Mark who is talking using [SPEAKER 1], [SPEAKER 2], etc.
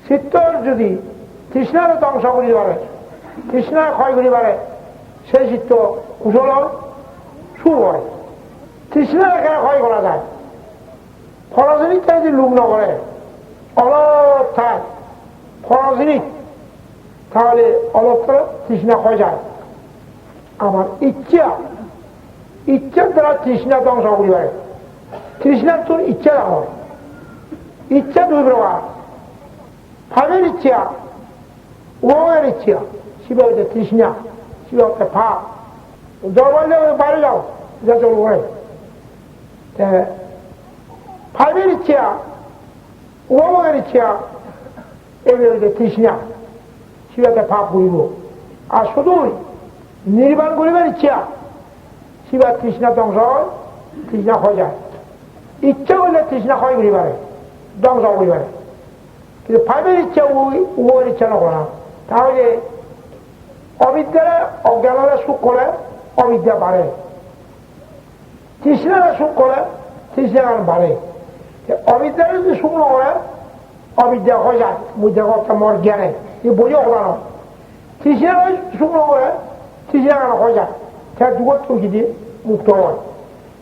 [SPEAKER 1] চিত্তর যদি তৃষ্ণার ধ্বংস করি পারে, তৃষ্ণার ক্ষয় করি পারে, সেই চিত্ত কুশল হয়, শুভ হয়। তৃষ্ণার এখানে ক্ষয় করা যায়। ফলজনিকটা যদি লোক নকরে, অলপ থাক ফলজনিক, তাহলে অলপ করে তৃষ্ণা ক্ষয় যায়। আমার ইচ্ছার দ্বারা তৃষ্ণা ধ্বংস করি পারে। তৃষ্ণার তোর ইচ্ছা হয়। ইচ্ছা দুই প্রকার, ফাঁপের ইচ্ছা, উপভোগের ইচ্ছা, শিবা হচ্ছে তৃষ্ণা, শিবা হচ্ছে ফাঁপ। জল বললে বাইরে যাও, যা জল বলে। ফাঁপের ইচ্ছা, উপভোগের ইচ্ছা, এগুলো হচ্ছে তৃষ্ণা, শিবাতে ফাঁপ করিব। আর শুধুই নির্বাণ করিবার ইচ্ছা, শিবার তৃষ্ণা ধ্বংস হয়, তৃষ্ণা হয়ে যায়। ইচ্ছা করলে তৃষ্ণা ক্ষয় করি পারে, ধ্বংস করি পারে। কিন্তু ফাইভের ইচ্ছা উপভোগের ইচ্ছা না করা, তাহলে অবিদ্যারে অজ্ঞানের সুখ করে অবিদ্যা বাড়ে, তৃষ্ণার সুখ করে তৃষ্ণার বাড়ে। অবিদ্যারে যদি সুখ না করে অবিদ্যা হয়ে যায়, বুঝতে কথা মর জ্ঞানে বোঝো কথা নয়। তৃষ্ণার সুখ না করে তৃষ্ণার হয়ে যায়, সে দুঃখ দিয়ে মুক্ত হয়।